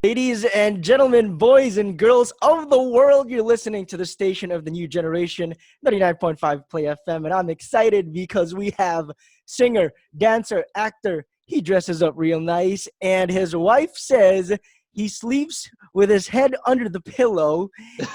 Ladies and gentlemen, boys and girls of the world, you're listening to the station of the new generation, 99.5 Play FM, and I'm excited because we have singer, dancer, actor. He dresses up real nice, and his wife says he sleeps with his head under the pillow,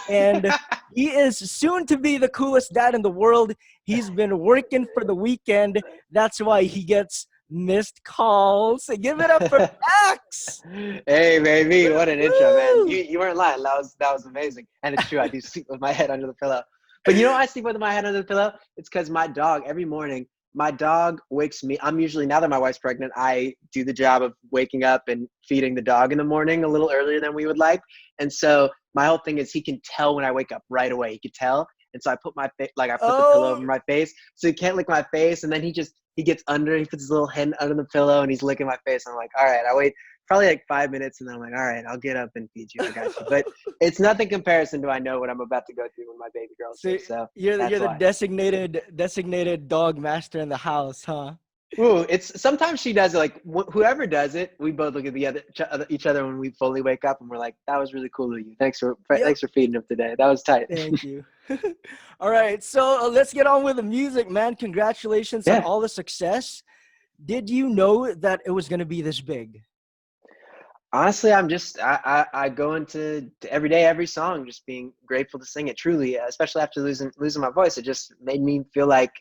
and he is soon to be the coolest dad in the world. He's been working for the weekend. That's why he gets missed calls. Give it up for Max. Hey baby, what an intro, man. Woo! You weren't lying. That was amazing. And it's true, I do sleep with my head under the pillow. But you know why I sleep with my head under the pillow? It's because my dog, every morning, my dog wakes me. I'm usually, now that my wife's pregnant, I do the job of waking up and feeding the dog in the morning a little earlier than we would like. And so my whole thing is he can tell when I wake up right away. He can tell. And so I put I put the pillow over my face so he can't lick my face. And then he gets under, he puts his little hand under the pillow and he's licking my face. I'm like, all right, I wait probably like 5 minutes and then I'm like, all right, I'll get up and feed you. I got you. But it's nothing comparison to I know what I'm about to go through when my baby girl's here. So you're the why. designated dog master in the house, huh? Ooh, it's sometimes she does it, like whoever does it, we both look at each other when we fully wake up and we're like, that was really cool of you. Thanks for feeding him today. That was tight. Thank you. All right, so let's get on with the music, man. Congratulations on all the success. Did you know that it was going to be this big? Honestly, I go into every day, every song, just being grateful to sing it. Truly, especially after losing my voice, it just made me feel like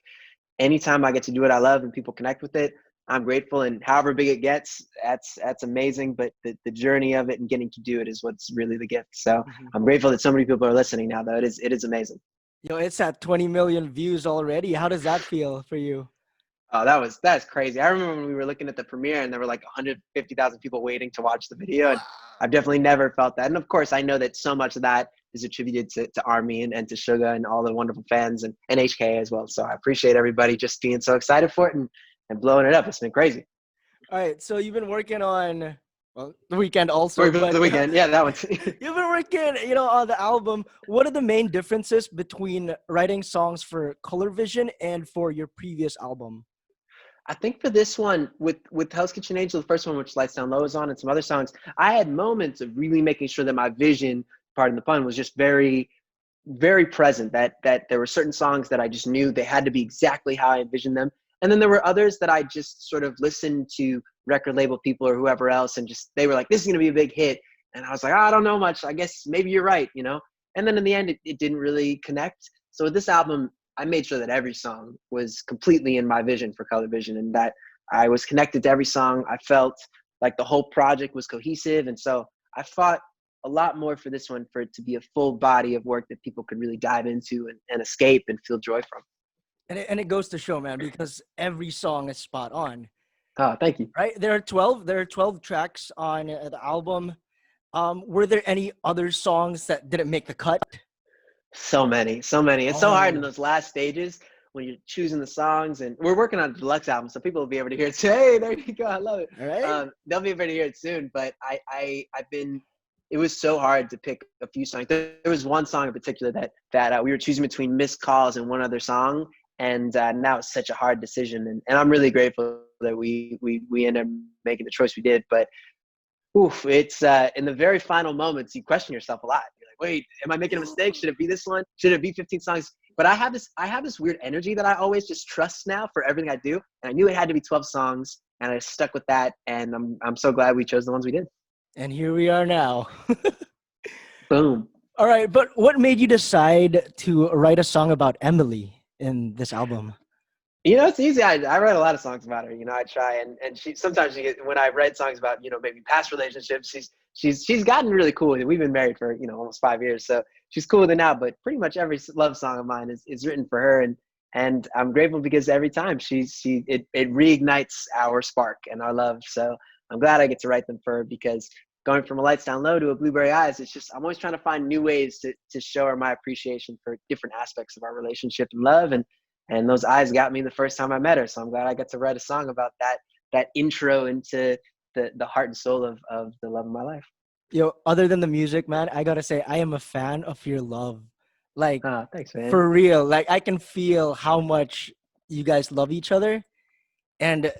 anytime I get to do what I love and people connect with it, I'm grateful. And however big it gets, that's amazing. But the journey of it and getting to do it is what's really the gift. So I'm grateful that so many people are listening now, though. It is amazing. It's at 20 million views already. How does that feel for you? Oh, that's crazy. I remember when we were looking at the premiere and there were like 150,000 people waiting to watch the video. And I've definitely never felt that. And of course, I know that so much of that is attributed to Army and to SUGA and all the wonderful fans and HK as well. So I appreciate everybody just being so excited for it and blowing it up. It's been crazy. All right. So you've been working on, the weekend also. The weekend. Yeah, that one. You've been working, on the album. What are the main differences between writing songs for Color Vision and for your previous album? I think for this one, with Hell's Kitchen Angel, the first one, which Lights Down Low is on, and some other songs, I had moments of really making sure that my vision, pardon the pun, was just very, very present, that there were certain songs that I just knew they had to be exactly how I envisioned them. And then there were others that I just sort of listened to record label people or whoever else, and just they were like, this is going to be a big hit. And I was like, I don't know much. I guess maybe you're right, And then in the end, it didn't really connect. So with this album, I made sure that every song was completely in my vision for Color Vision and that I was connected to every song. I felt like the whole project was cohesive. And so I fought a lot more for this one, for it to be a full body of work that people could really dive into and escape and feel joy from. And it goes to show, man, because every song is spot on. Oh, thank you. Right? There are 12 tracks on the album. Were there any other songs that didn't make the cut? So many. It's so hard in those last stages when you're choosing the songs, and we're working on a deluxe album, so people will be able to hear it. Say, hey, there you go, I love it. All right. They'll be able to hear it soon. But it was so hard to pick a few songs. There was one song in particular that we were choosing between Missed Calls and one other song, and now it's such a hard decision. And I'm really grateful that we ended up making the choice we did. But it's in the very final moments, you question yourself a lot. Wait, am I making a mistake? Should it be this one? Should it be 15 songs? But I have this weird energy that I always just trust now for everything I do. And I knew it had to be 12 songs, and I stuck with that. And I'm so glad we chose the ones we did. And here we are now. Boom. All right, but what made you decide to write a song about Emily in this album? It's easy. I write a lot of songs about her. I try, and she sometimes when I write songs about maybe past relationships, she's gotten really cool with it. We've been married for almost 5 years, so she's cool with it now. But pretty much every love song of mine is written for her, and I'm grateful because every time it reignites our spark and our love. So I'm glad I get to write them for her, because going from a Lights Down Low to a Blueberry Eyes, it's just I'm always trying to find new ways to show her my appreciation for different aspects of our relationship and love. And those eyes got me the first time I met her. So I'm glad I got to write a song about that intro into the heart and soul of the love of my life. Other than the music, man, I gotta say I am a fan of your love. Like, thanks, man. For real. Like, I can feel how much you guys love each other, and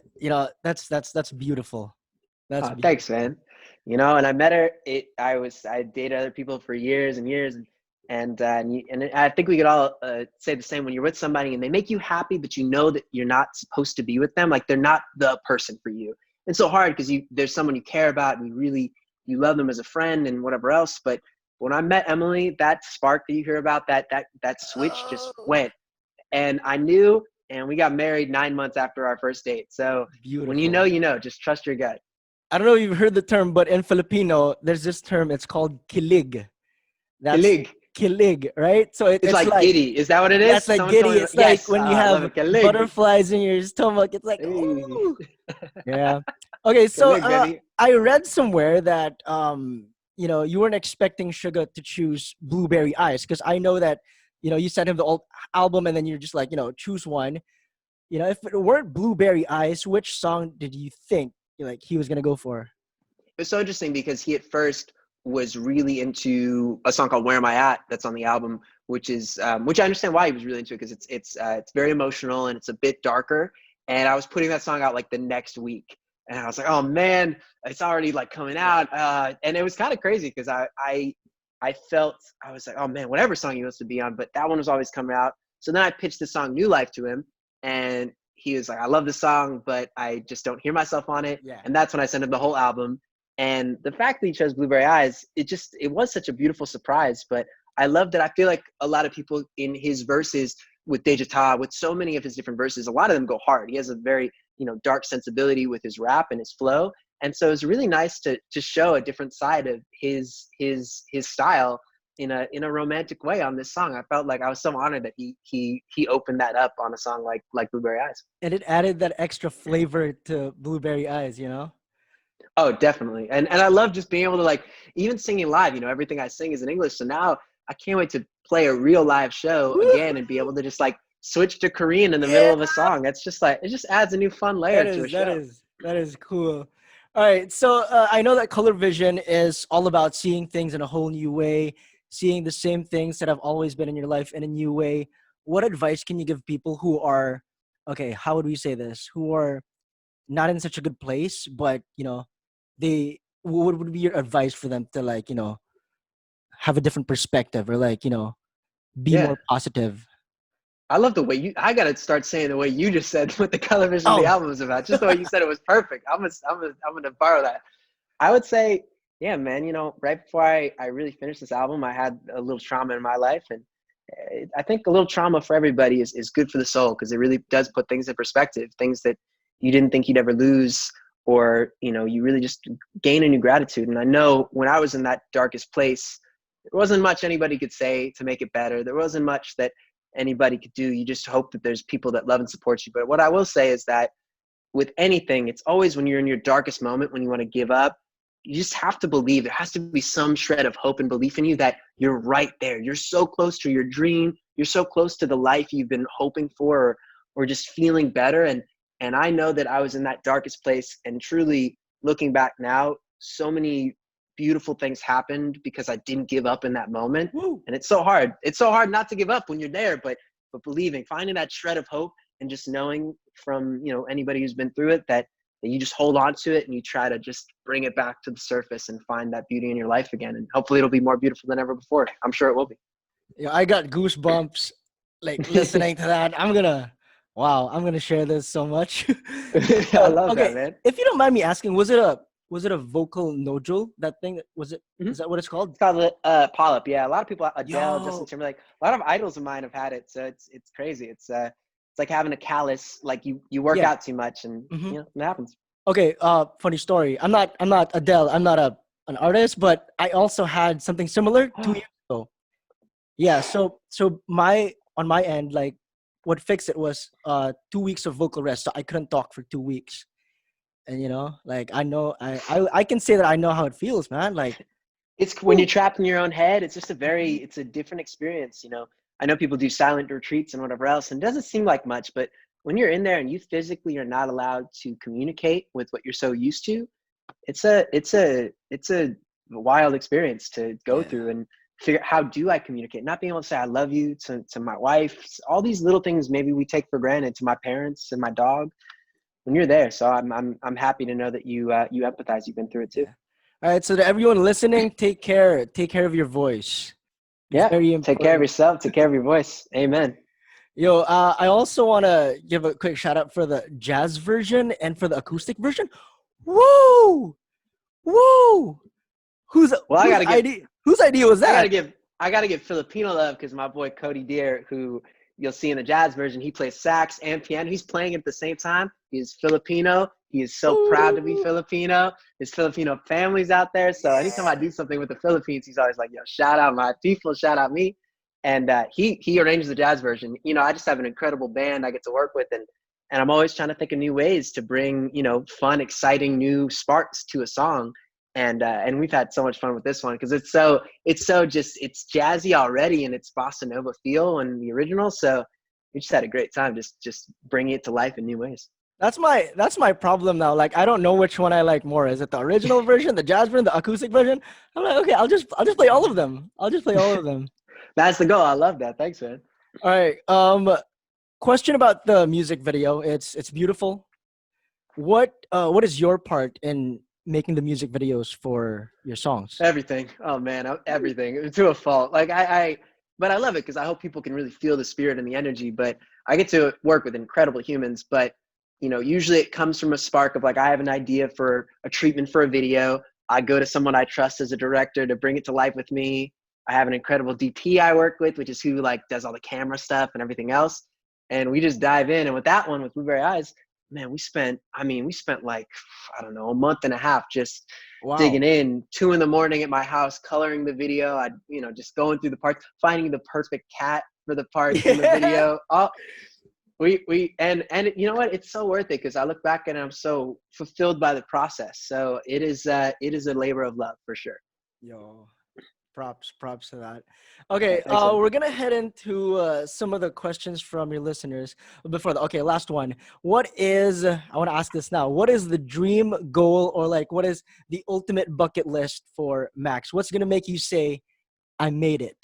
that's beautiful. That's beautiful. Thanks, man. And I met her. I dated other people for years and years, and I think we could all say the same. When you're with somebody and they make you happy, but you know that you're not supposed to be with them, like they're not the person for you. It's so hard because there's someone you care about and you love them as a friend and whatever else. But when I met Emily, that spark that you hear about, that switch just Oh, went, and I knew. And we got married 9 months after our first date. So when beautiful. just trust your gut. I don't know if you've heard the term, but in Filipino, there's this term. It's called kilig. That's Kilig. kilig, right? So It's it's like like, giddy. Is that what it yeah, is? it's like Someone told giddy. me. It's like Yes, when you I love have it. Kilig. butterflies in your stomach. It's like, Hey. ooh. Yeah. Okay. So Kilig, baby. I read somewhere that you weren't expecting Suga to choose Blueberry Eyes, because I know that you sent him the old album and then you're just like, choose one. If it weren't Blueberry Eyes, which song did you think like he was gonna go for? It's so interesting because he at first was really into a song called "Where Am I At?" that's on the album, which I understand why he was really into it, because it's very emotional and it's a bit darker. And I was putting that song out like the next week, and I was like, oh man, it's already like coming out, and it was kind of crazy because I felt, I was like, oh man, whatever song he wants to be on, but that one was always coming out. So then I pitched the song "New Life" to him, and he was like, I love the song, but I just don't hear myself on it. Yeah. And that's when I sent him the whole album. And the fact that he chose Blueberry Eyes, it was such a beautiful surprise. But I love that. I feel like a lot of people in his verses with Deja Ta, with so many of his different verses, a lot of them go hard. He has a very, dark sensibility with his rap and his flow. And so it's really nice to show a different side of his style in a romantic way on this song. I felt like I was so honored that he opened that up on a song like Blueberry Eyes. And it added that extra flavor to Blueberry Eyes. Oh, definitely. And I love just being able to, like, even singing live, everything I sing is in English. So now I can't wait to play a real live show again and be able to just like switch to Korean in the middle Yeah, of a song. That's just like, it just adds a new fun layer that to a is that show. is that is cool. All right, so I know that color vision is all about seeing things in a whole new way, seeing the same things that have always been in your life in a new way. What advice can you give people who are, okay, how would we say this? Who are not in such a good place, but they what would be your advice for them to like have a different perspective, or like be Yeah. more positive? I love the way I got to start saying the way you just said what the color vision of the Oh, album is about. Just the way you said it was perfect. I'm gonna borrow that. I would say, yeah, man, right before I really finished this album, I had a little trauma in my life. And I think a little trauma for everybody is good for the soul, because it really does put things in perspective, things that you didn't think you'd ever lose, or, you really just gain a new gratitude. And I know when I was in that darkest place, there wasn't much anybody could say to make it better. There wasn't much that anybody could do. You just hope that there's people that love and support you. But what I will say is that with anything, it's always when you're in your darkest moment, when you want to give up, you just have to believe. There has to be some shred of hope and belief in you that you're right there. You're so close to your dream. You're so close to the life you've been hoping for, or just feeling better. And I know that I was in that darkest place, and truly looking back now, so many beautiful things happened because I didn't give up in that moment. woo. And it's so hard. It's so hard not to give up when you're there, but believing, finding that shred of hope, and just knowing from anybody who's been through it that you just hold on to it and you try to just bring it back to the surface and find that beauty in your life again. And hopefully it'll be more beautiful than ever before. I'm sure it will be. I got goosebumps like listening to that. I'm gonna share this so much. I love that, Okay, man. if you don't mind me asking, was it a vocal nodule? That thing was it? Mhm. Is that what it's called? It's called polyp. Yeah, a lot of people, Adele, Justin Yo, Timberlake, a lot of idols of mine have had it. So it's crazy. It's like having a callus. Like you work yeah. out too much, and Hmm. it happens. Okay. Funny story. I'm not Adele. I'm not an artist, but I also had something similar 2 years ago. Yeah. So my on my end, like, what fixed it was 2 weeks of vocal rest. So I couldn't talk for 2 weeks. And like, I know I can say that I know how it feels, man. Like, It's when you're whew, trapped in your own head. It's just mhm, it's a different experience. I know people do silent retreats and whatever else, and it doesn't seem like much, but when you're in there and you physically are not allowed to communicate with what you're so used to, it's a wild experience to go yeah. through and figure out, how do I communicate? Not being able to say I love you to my wife, all these little things maybe we take for granted, to my parents and my dog, when you're there. So I'm happy to know that you empathize. You've been through it too. Yeah. All right, so to everyone listening, take care. Take care of your voice. It's Yeah. very Take care of important. yourself. Take care of your voice. Amen. Yo, I also want to give a quick shout out for the jazz version and for the acoustic version. Woo! Woo! Whose Well, whose idea? Whose idea was I gotta that? give I gotta give Filipino love because my boy Cody Deer, who you'll see in the jazz version, he plays sax and piano. He's playing at the same time. He's Filipino. He is so proud to be Ooh, Filipino. His Filipino family's out there. So anytime I yeah. do something with the Philippines, he's always like, "Yo, shout out my people, shout out me." And he arranges the jazz version. You know, I just have an incredible band I get to work with, and I'm always trying to think of new ways to bring fun, exciting new sparks to a song. And we've had so much fun with this one because it's jazzy already and it's bossa nova feel and the original. So we just had a great time just bringing it to life in new ways. That's my problem now. Like I don't know which one I like more. Is it the original version, the jazz version, the acoustic version? I'm like, okay, I'll just play all of them. I'll just play all of them. That's the goal. I love that. Thanks, man. All right. Question about the music video. It's beautiful. What is your part in making the music videos for your songs? Everything. Oh man, everything to a fault. Like but I love it because I hope people can really feel the spirit and the energy. But I get to work with incredible humans. But usually it comes from a spark of like I have an idea for a treatment for a video. I go to someone I trust as a director to bring it to life with me. I have an incredible DP I work with, which is who like does all the camera stuff and everything else. And we just dive in. And with that one, with Blueberry Eyes, man, we spent like I don't know a month and a half just digging Wow. in 2 a.m. at my house, coloring the video. Just going through the parts, finding the perfect cat for the parts in the Yeah. video. Oh, and you know what? It's so worth it because I look back and I'm so fulfilled by the process. So it is a labor of love for sure. Yo, props to that. Okay, Thanks, man. we're gonna head into some of the questions from your listeners. Before the okay, last one. I want to ask this now. What is the dream goal or like what is the ultimate bucket list for Max? What's gonna make you say, I made it?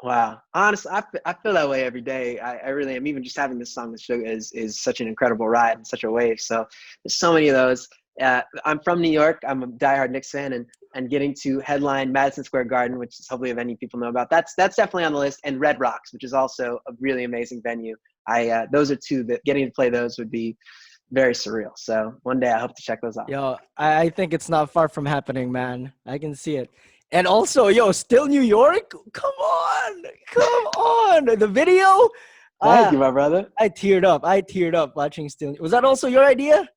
Wow. Honestly, I feel that way every day. I really am. Even just having this song with Suga is such an incredible ride and such a wave. So there's so many of those. I'm from New York. I'm a diehard Knicks fan, and getting to headline Madison Square Garden, which is hopefully many people know about. That's definitely on the list. And Red Rocks, which is also a really amazing venue. Those are two that getting to play those would be very surreal. So one day I hope to check those out. Yo, I think it's not far from happening, man. I can see it. And also, yo, still New York? Come on. The video? Thank Uh, you, my brother. I teared up. I teared up watching Still. Was that also your idea?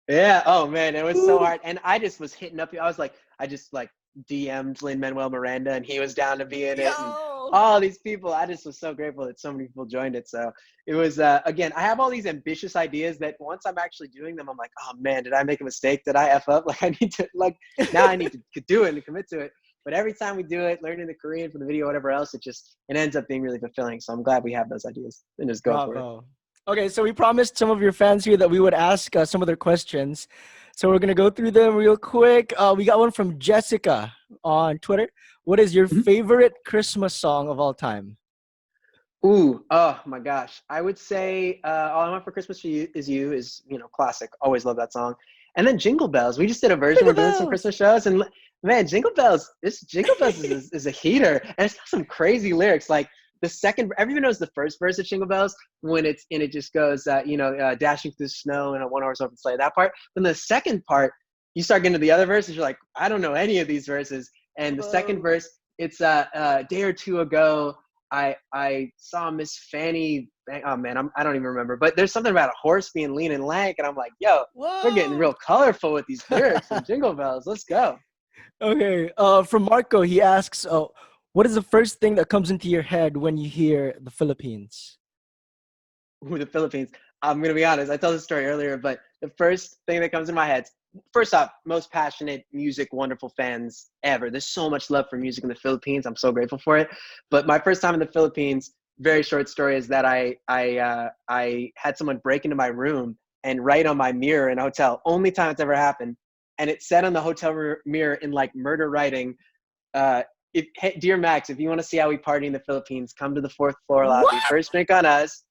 Yeah. Oh man, it was so Ooh, hard. And I just was hitting up. I just like DM'd Lin Manuel Miranda, and he was down to be in it, and yo. all these people. I just was so grateful that so many people joined it. So it was again. I have all these ambitious ideas that once I'm actually doing them, I'm like, oh man, did I make a mistake? Did I f up? Like I need to now I need to do it and commit to it. But every time we do it, learning the Korean for the video, whatever else, it ends up being really fulfilling. So I'm glad we have those ideas and just go for it. Bravo. Okay, so we promised some of your fans here that we would ask some of their questions. So we're going to go through them real quick. We got one from Jessica on Twitter. What is your favorite Christmas song of all time? Ooh, oh my gosh. I would say All I Want for Christmas for You is classic. Always love that song. And then Jingle Bells. We just did a version. Jingle We're doing some bells. Christmas shows and man, Jingle Bells is a heater. And it's got some crazy lyrics. Like the second, everyone knows the first verse of Jingle Bells when it just goes, dashing through the snow in a one-horse open sleigh, that part. Then the second part, you start getting to the other verses, you're like, I don't know any of these verses. And the second Whoa. verse, it's a day or two ago, I saw Miss Fanny. Oh man, I don't even remember. But there's something about a horse being lean and lank, and I'm like, yo, we're getting Whoa. real colorful with these lyrics and Jingle Bells. Let's go. Okay, from Marco, he asks, what is the first thing that comes into your head when you hear the Philippines? Ooh, the Philippines. I'm gonna be honest. I told this story earlier, but the first thing that comes to my head, first off, most passionate music, wonderful fans ever. There's so much love for music in the Philippines. I'm so grateful for it. But my first time in the Philippines, very short story, is that I had someone break into my room and write on my mirror in a hotel. Only time it's ever happened, and it said on the hotel mirror in like murder writing, hey, "Dear Max, if you want to see how we party in the Philippines, come to the fourth floor lobby. What? First drink on us."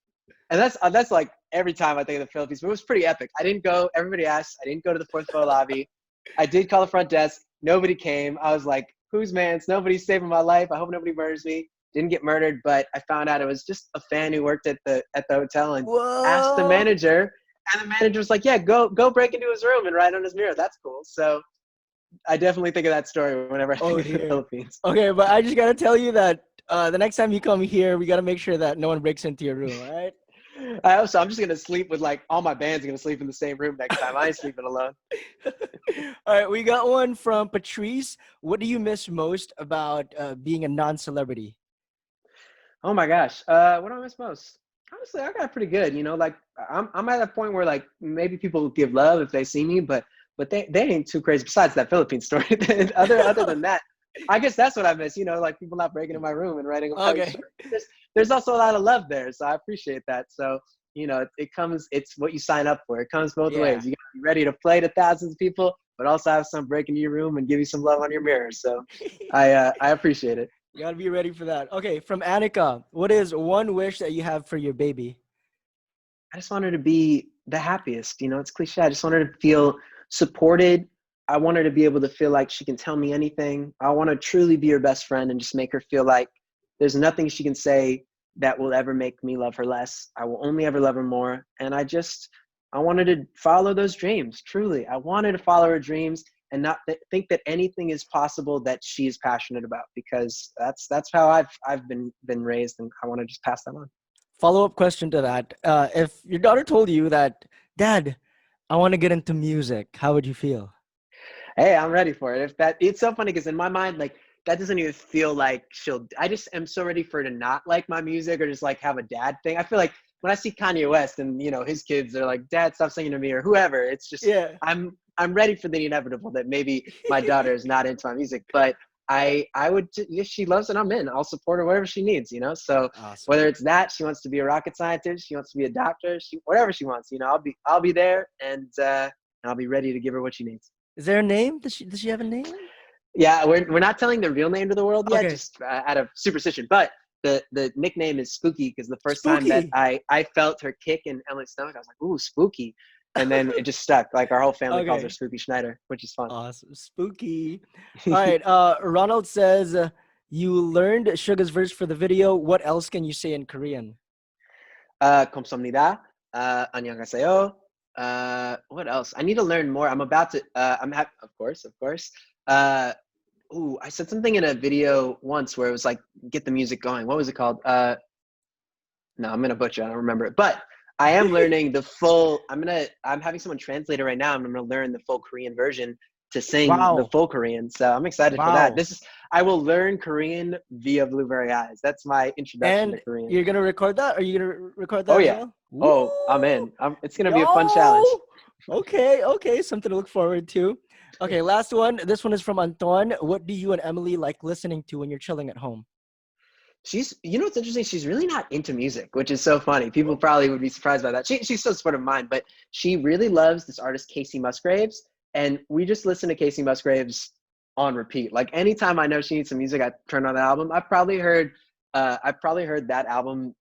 And that's like every time I think of the Philippines, but it was pretty epic. I didn't go. Everybody asked. I didn't go to the fourth floor lobby. I did call the front desk. Nobody came. I was like, whose man's? Nobody's saving my life. I hope nobody murders me. Didn't get murdered, but I found out it was just a fan who worked at the hotel and asked the Whoa. manager, and the manager was like, yeah, go break into his room and write on his mirror. That's cool. So I definitely think of that story whenever I Oh think of the dear. Philippines. Okay, but I just gotta tell you that the next time you come here, we gotta make sure that no one breaks into your room. All right. I also, I'm just gonna sleep with like all my band's gonna sleep in the same room next time. I ain't sleeping alone. All right, we got one from Patrice. What do you miss most about being a non-celebrity? Oh my gosh. What do I miss most? Honestly, I got it pretty good. You know, like I'm at a point where like maybe people give love if they see me, but they ain't too crazy. Besides that Philippine story, other than that, I guess that's what I miss. You know, like people not breaking in my room and writing about Okay. there's also a lot of love there, so I appreciate that. So you know, it comes. It's what you sign up for. It comes both Yeah. ways. You gotta be ready to play to thousands of people, but also have some break into your room and give you some love on your mirror. So I appreciate it. You gotta be ready for that. Okay, from Annika, what is one wish that you have for your baby? I just want her to be the happiest. You know, it's cliche. I just want her to feel supported. I want her to be able to feel like she can tell me anything. I want to truly be her best friend and just make her feel like there's nothing she can say that will ever make me love her less. I will only ever love her more. And I want her to follow those dreams. Truly, I want her to follow her dreams and not think that anything is possible that she is passionate about, because that's how I've been raised, and I want to just pass that on. Follow-up question to that. If your daughter told you that, Dad, I want to get into music, how would you feel? Hey, I'm ready for it. If that, it's so funny because in my mind, like that doesn't even feel like I just am so ready for her to not like my music or just like have a dad thing. I feel like when I see Kanye West and you know his kids, they're like, Dad, stop singing to me, or whoever. It's just Yeah. I'm ready for the inevitable that maybe my daughter is not into my music, but I would, if she loves it, I'm in. I'll support her whatever she needs, you know. So Awesome. whether it's that she wants to be a rocket scientist, she wants to be a doctor, whatever she wants, you know, I'll be there, and I'll be ready to give her what she needs. Is there a name? Does she have a name? Yeah, we're not telling the real name to the world yet, Okay. just out of superstition. But the nickname is Spooky because the first time that Spooky. I felt her kick in Emily's stomach, I was like, "Ooh, Spooky," and then it just stuck. Like our whole family calls her Okay. Spooky Schneider, which is fun. Awesome. Spooky. All right. Ronald says you learned Suga's verse for the video. What else can you say in Korean? Komsamnida, 안녕하세요. What else? I need to learn more. I'm about to. Of course. Uh, Ooh, I said something in a video once where it was like, get the music going. What was it called? No, I'm gonna butcher. I don't remember it. But I am learning the full. I'm having someone translate it right now. I'm gonna learn the full Korean version to sing the Wow. full Korean. So I'm excited for that. Wow. I will learn Korean via Blueberry Eyes. That's my introduction to And Korean. you're gonna record that? Are you gonna record Oh that as yeah. well? Oh, I'm Woo! in. It's gonna be a fun challenge. Yo! Okay, okay, something to look forward to. Okay, last one. This one is from Anton. What do you and Emily like listening to when you're chilling at home? You know what's interesting? She's really not into music, which is so funny. People probably would be surprised by that. She's so supportive of mine, but she really loves this artist, Casey Musgraves. And we just listen to Casey Musgraves on repeat. Like anytime I know she needs some music, I turn on that album. I've probably heard that album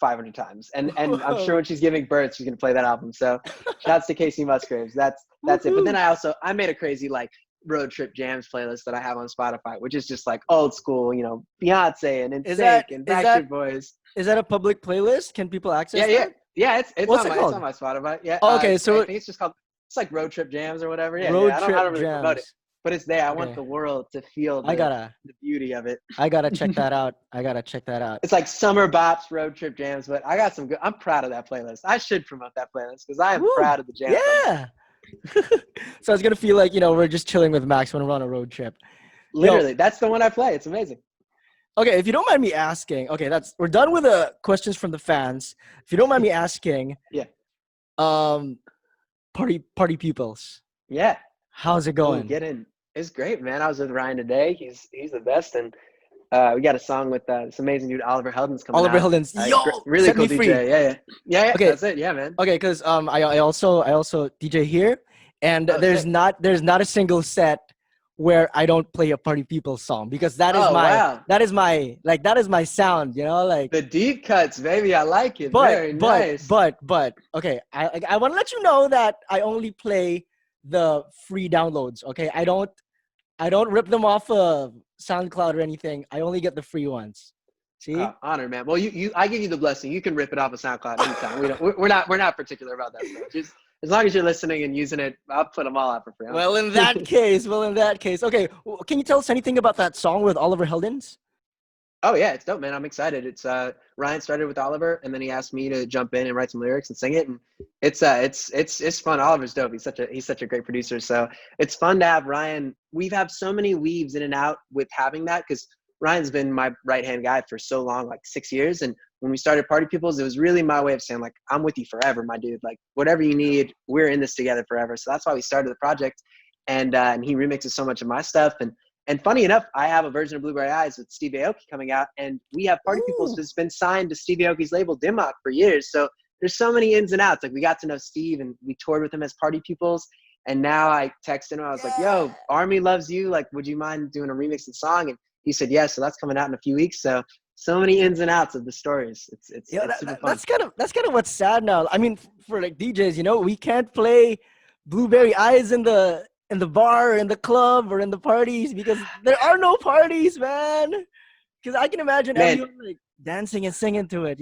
500 times. And I'm sure Whoa. when she's giving birth, she's gonna play that album. So shouts to Casey Musgraves. That's it. But then Woohoo. I made a crazy like road trip jams playlist that I have on Spotify, which is just like old school, you know, Beyonce and Is that NSYNC and is that Backstreet Boys. is that a public playlist? Can people Yeah, access yeah, that? yeah. What's it It's on called? my Spotify. Yeah, Okay, I so think it's just called, it's like road trip jams or whatever. Yeah, road yeah. I trip don't really promote it, jams. but it's there. I want Okay. the world to feel I gotta the beauty of it. I gotta check that out. I gotta check that out. It's like summer bops, road trip jams, but I got some good. I'm proud of that playlist. I should promote that playlist because I am Woo! proud of the jams on there. Yeah. So it's gonna feel like, we're just chilling with Max when we're on a road trip. Yo, Literally, that's the one I play. It's amazing. okay, if you don't mind me asking, okay, we're done with the questions from the fans. If you don't mind me asking, Yeah, um, party pupils, yeah. how's it Oh, going? get in. It's great, man. I was with Ryan today. He's the best, and we got a song with this amazing dude Oliver Heldens coming Oliver out. Heldens, yo, Really set cool me free. DJ. Yeah. Okay, That's it. Yeah, man. okay, because I also DJ here, and Oh, there's sick. not a single set where I don't play a party people song because that is Oh, my wow. that is my like that is my sound, like. The deep cuts, baby. I like it. But Very but nice. but okay, I want to let you know that I only play the free downloads. Okay, I don't I don't rip them off of SoundCloud or anything. I only get the free ones. See? Honor, man. Well, I give you the blessing. You can rip it off of SoundCloud anytime. We're not particular about that stuff. Just as long as you're listening and using it, I'll put them all out for free. Well, in that case, okay. Can you tell us anything about that song with Oliver Heldens? Oh yeah, it's dope, man. I'm excited. It's Ryan started with Oliver, and then he asked me to jump in and write some lyrics and sing it, and it's fun. Oliver's dope. He's such a great producer. So it's fun to have Ryan. We've had so many weaves in and out with having that because Ryan's been my right hand guy for so long, like 6 years. And when we started Party Peoples, it was really my way of saying like, I'm with you forever, my dude. Like whatever you need, we're in this together forever. So that's why we started the project, and he remixes so much of my stuff. And funny enough, I have a version of Blueberry Eyes with Steve Aoki coming out, and we have Party Peoples that's been signed to Steve Aoki's label Dimmock for years. So there's so many ins and outs. Like we got to know Steve, and we toured with him as Party Peoples. And now I texted him. I was like, "Yo, Army loves you. Like, would you mind doing a remix of the song?" And he said yes. So that's coming out in a few weeks. So many ins and outs of the stories. It's super fun. That's kind of what's sad now. I mean, for like DJs, we can't play Blueberry Eyes in the bar, in the club, or in the parties because there are no parties, man. Because I can imagine everyone like dancing and singing to it,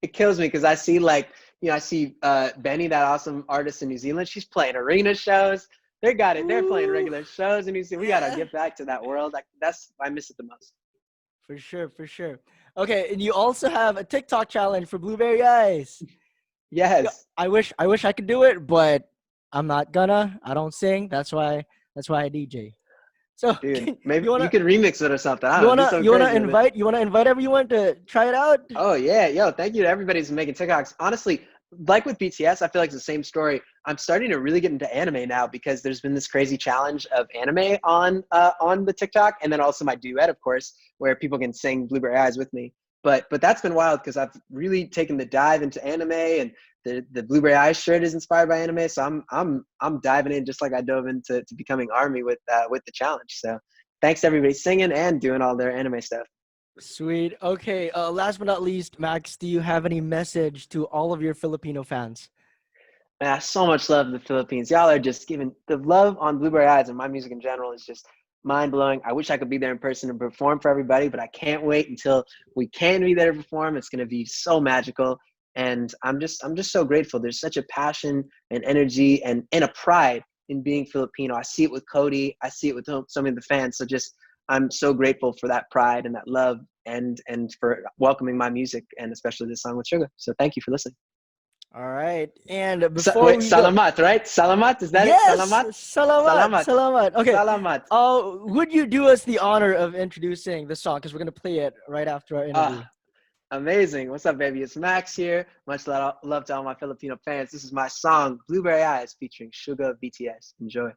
It kills me because I see I see Benny, that awesome artist in New Zealand. She's playing arena shows. They got it. They're playing regular shows in New Zealand. We gotta get back to that world. I miss it the most. For sure, for sure. Okay, and you also have a TikTok challenge for Blueberry Eyes. Yes. I wish I could do it, but I'm not gonna. I don't sing. That's why I DJ. So dude, maybe you can remix it or something. I don't know, you wanna invite everyone to try it out? Oh yeah, yo, thank you to everybody who's making TikToks. Honestly, like with BTS, I feel like it's the same story. I'm starting to really get into anime now because there's been this crazy challenge of anime on the TikTok, and then also my duet, of course, where people can sing Blueberry Eyes with me. But that's been wild because I've really taken the dive into anime, and the Blueberry Eyes shirt is inspired by anime. So I'm diving in just like I dove into becoming Army with the challenge. So thanks to everybody singing and doing all their anime stuff. Sweet. Okay. Last but not least, Max, do you have any message to all of your Filipino fans? So much love to the Philippines. Y'all are just giving the love on Blueberry Eyes, and my music in general is just mind blowing. I wish I could be there in person and perform for everybody, but I can't wait until we can be there to perform. It's going to be so magical. And I'm just so grateful. There's such a passion and energy and a pride in being Filipino. I see it with Cody. I see it with so many of the fans. So I'm so grateful for that pride and that love and for welcoming my music and especially this song with SUGA. So thank you for listening. All right. And before Salamat, right? Salamat, is that it? Salamat? Salamat. Okay. Salamat. Would you do us the honor of introducing the song? Because we're going to play it right after our interview. Amazing. What's up, baby? It's Max here. Much love to all my Filipino fans. This is my song, Blueberry Eyes, featuring SUGA of BTS. Enjoy.